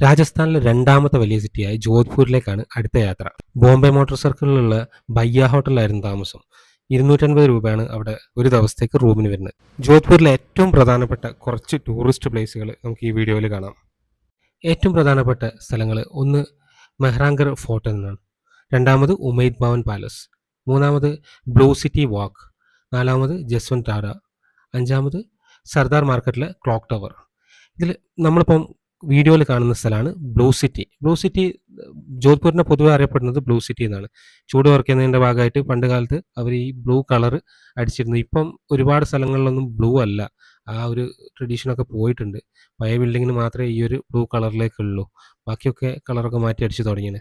രാജസ്ഥാനിലെ രണ്ടാമത്തെ വലിയ സിറ്റിയായ ജോധ്പൂരിലേക്കാണ് അടുത്ത യാത്ര. ബോംബെ മോട്ടോർ സർക്കിളിലുള്ള ബയ്യ ഹോട്ടലിലായിരുന്നു താമസം. 250 രൂപയാണ് അവിടെ ഒരു ദിവസത്തേക്ക് റൂമിന് വരുന്നത്. ജോധ്പൂരിലെ ഏറ്റവും പ്രധാനപ്പെട്ട കുറച്ച് ടൂറിസ്റ്റ് പ്ലേസുകൾ നമുക്ക് ഈ വീഡിയോയിൽ കാണാം. ഏറ്റവും പ്രധാനപ്പെട്ട സ്ഥലങ്ങൾ ഒന്ന് മെഹ്റാൻഗർ ഫോർട്ട് എന്നാണ്, രണ്ടാമത് ഉമൈദ് ഭവൻ പാലസ്, മൂന്നാമത് ബ്ലൂ സിറ്റി വാക്ക്, നാലാമത് ജസ്വന്ത് ടാഡ, അഞ്ചാമത് സർദാർ മാർക്കറ്റിലെ ക്ലോക്ക് ടവർ. ഇതിൽ നമ്മളിപ്പം വീഡിയോയിൽ കാണുന്ന സ്ഥലമാണ് ബ്ലൂ സിറ്റി. ബ്ലൂ സിറ്റി ജോധ്പൂരിനെ പൊതുവെ അറിയപ്പെടുന്നത് ബ്ലൂ സിറ്റി എന്നാണ്. ചൂട് കുറയ്ക്കുന്നതിൻ്റെ ഭാഗമായിട്ട് പണ്ട് കാലത്ത് അവർ ഈ ബ്ലൂ കളർ അടിച്ചിരുന്നു. ഇപ്പം ഒരുപാട് സ്ഥലങ്ങളിലൊന്നും ബ്ലൂ അല്ല, ആ ഒരു ട്രഡീഷനൊക്കെ പോയിട്ടുണ്ട്. പഴയ ബിൽഡിങ്ങിന് മാത്രമേ ഈ ഒരു ബ്ലൂ കളറിലേക്കുള്ളൂ, ബാക്കിയൊക്കെ കളറൊക്കെ മാറ്റി അടിച്ച് തുടങ്ങിയത്.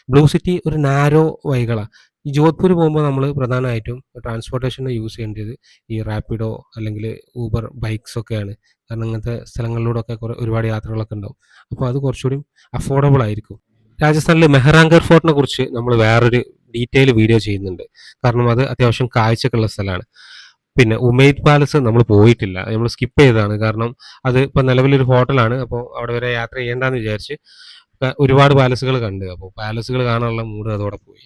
ബ്ലൂ സിറ്റി ഒരു നാരോ വഴികളാണ്. ഈ ജോധ്പൂർ പോകുമ്പോൾ നമ്മൾ പ്രധാനമായിട്ടും ട്രാൻസ്പോർട്ടേഷന് യൂസ് ചെയ്യേണ്ടത് ഈ റാപ്പിഡോ അല്ലെങ്കിൽ ഊബർ ബൈക്സ് ഒക്കെയാണ്. കാരണം ഇങ്ങനത്തെ സ്ഥലങ്ങളിലൂടെയൊക്കെ ഒരുപാട് യാത്രകളൊക്കെ ഉണ്ടാവും. അപ്പോൾ അത് കുറച്ചുകൂടി അഫോർഡബിൾ ആയിരിക്കും. രാജസ്ഥാനിലെ മെഹ്റാൻഗർ ഫോർട്ടിനെ കുറിച്ച് നമ്മൾ വേറൊരു ഡീറ്റെയിൽ വീഡിയോ ചെയ്യുന്നുണ്ട്, കാരണം അത് അത്യാവശ്യം കാഴ്ചക്കുള്ള സ്ഥലമാണ്. പിന്നെ ഉമൈദ് പാലസ് നമ്മൾ പോയിട്ടില്ല, നമ്മൾ സ്കിപ്പ് ചെയ്തതാണ്. കാരണം അത് ഇപ്പം നിലവിലൊരു ഹോട്ടലാണ്, അപ്പോൾ അവിടെ വരെ യാത്ര ചെയ്യേണ്ടെന്ന് വിചാരിച്ച് ഒരുപാട് പാലസുകൾ കണ്ട്. അപ്പോൾ പാലസുകൾ കാണാനുള്ള മൂഡ് അതോടെ പോയി.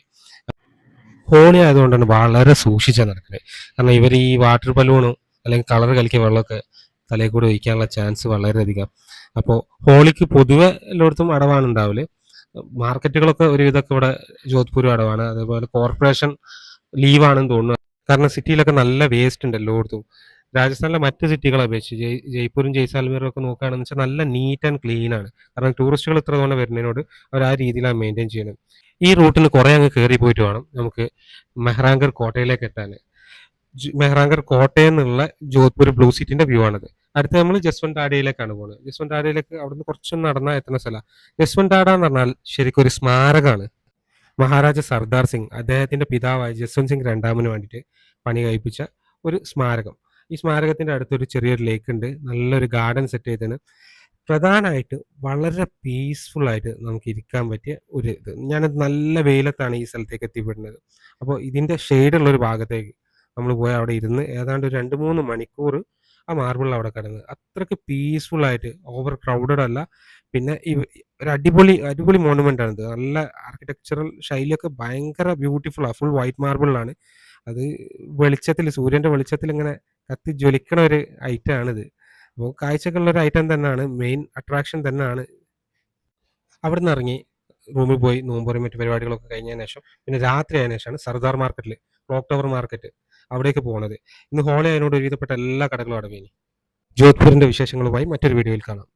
ഹോളി ആയതുകൊണ്ടാണ് വളരെ സൂക്ഷിച്ചാണ് നടക്കുന്നത്. കാരണം ഇവർ ഈ വാട്ടർ ബലൂണും അല്ലെങ്കിൽ കളർ കലക്കിയ വെള്ളമൊക്കെ തലയിൽ കൂടെ ഒഴിക്കാനുള്ള ചാൻസ് വളരെയധികം. അപ്പോൾ ഹോളിക്ക് പൊതുവെ എല്ലായിടത്തും അടവാണ് ഉണ്ടാവല്. മാർക്കറ്റുകളൊക്കെ ഒരുവിധമൊക്കെ ഇവിടെ ജോധ്പൂരും അടവാണ്. അതേപോലെ കോർപ്പറേഷൻ ലീവാണെന്ന് തോന്നുന്നു. കാരണം സിറ്റിയിലൊക്കെ നല്ല വേസ്റ്റ് ഉണ്ട് എല്ലായിടത്തും. രാജസ്ഥാനിലെ മറ്റ് സിറ്റികളെ അപേക്ഷിച്ച് ജയ്പൂരും ജയ്സാൽമീറും ഒക്കെ നോക്കുകയാണെന്ന് വെച്ചാൽ നല്ല നീറ്റ് ആൻഡ് ക്ലീൻ ആണ്. കാരണം ടൂറിസ്റ്റുകൾ ഇത്ര തവണ വരുന്നതിനോട് അവർ ആ രീതിയിലാണ് മെയിൻറ്റെയിൻ ചെയ്യുന്നത്. ഈ റൂട്ടിന് കുറേ അങ്ങ് കയറി പോയിട്ട് വേണം നമുക്ക് മെഹ്റാൻഗർ കോട്ടയിലേക്ക് എത്താൻ. മെഹ്റാൻഗർ കോട്ടയിൽ നിന്നുള്ള ജോധ്പൂർ ബ്ലൂ സിറ്റിന്റെ വ്യൂ ആണിത്. അടുത്ത് നമ്മൾ ജസ്വന്ത് ടാഡയിലേക്കാണ് പോകുന്നത്. ജസ്വന്ത് ടാഡയിലേക്ക് അവിടുന്ന് കുറച്ചൊന്നും നടന്നാൽ എത്തുന്ന സ്ഥലമാണ്. ജസ്വന്ത് ടാഡ എന്ന് പറഞ്ഞാൽ ശരിക്കും ഒരു സ്മാരകമാണ്. മഹാരാജ സർദാർ സിംഗ് അദ്ദേഹത്തിന്റെ പിതാവായ ജസ്വന്ത് സിംഗ് രണ്ടാമന് വേണ്ടിയിട്ട് പണി കഴിപ്പിച്ച ഒരു സ്മാരകം. ഈ സ്മാരകത്തിന്റെ അടുത്തൊരു ചെറിയൊരു ലേക്ക് ഉണ്ട്, നല്ലൊരു ഗാർഡൻ സെറ്റ് ചെയ്തതിന്. പ്രധാനമായിട്ട് വളരെ പീസ്ഫുൾ ആയിട്ട് നമുക്ക് ഇരിക്കാൻ പറ്റിയ ഒരു ഇത്. ഞാനത് നല്ല വെയിലത്താണ് ഈ സ്ഥലത്തേക്ക് എത്തിപ്പെടുന്നത്. അപ്പോൾ ഇതിൻ്റെ ഷെയ്ഡുള്ളൊരു ഭാഗത്തേക്ക് നമ്മൾ പോയി അവിടെ ഇരുന്ന് ഏതാണ്ട് ഒരു 2-3 മണിക്കൂർ ആ മാർബിളിൽ അവിടെ കിടന്ന് അത്രയ്ക്ക് പീസ്ഫുൾ ആയിട്ട്, ഓവർ ക്രൗഡഡ് അല്ല. പിന്നെ ഈ ഒരു അടിപൊളി മോണുമെൻ്റ് ആണിത്. നല്ല ആർക്കിടെക്ചറൽ ശൈലിയൊക്കെ ഭയങ്കര ബ്യൂട്ടിഫുള്ളാണ്. Full white മാർബിളിലാണ്. അത് വെളിച്ചത്തിൽ, സൂര്യൻ്റെ വെളിച്ചത്തിൽ ഇങ്ങനെ കത്തി ജ്വലിക്കണ ഒരു ഐറ്റമാണിത്. അപ്പോൾ കാഴ്ചക്കുള്ള ഒരു ഐറ്റം തന്നെയാണ്, മെയിൻ അട്രാക്ഷൻ തന്നെയാണ്. അവിടെ നിന്ന് ഇറങ്ങി റൂമിൽ പോയി നോമ്പുറയും മറ്റു പരിപാടികളൊക്കെ കഴിഞ്ഞതിന് ശേഷം പിന്നെ രാത്രി ആയതിനു ശേഷമാണ് സർദാർ മാർക്കറ്റിൽ, ക്ലോക്ക് ടവർ മാർക്കറ്റ്, അവിടേക്ക് പോകുന്നത്. ഇന്ന് ഹോളി അതിനോട് ഒരുവിധപ്പെട്ട എല്ലാ കടകളും അടവേനി. ജോധ്പൂരിന്റെ വിശേഷങ്ങളുമായി മറ്റൊരു വീഡിയോയിൽ കാണാം.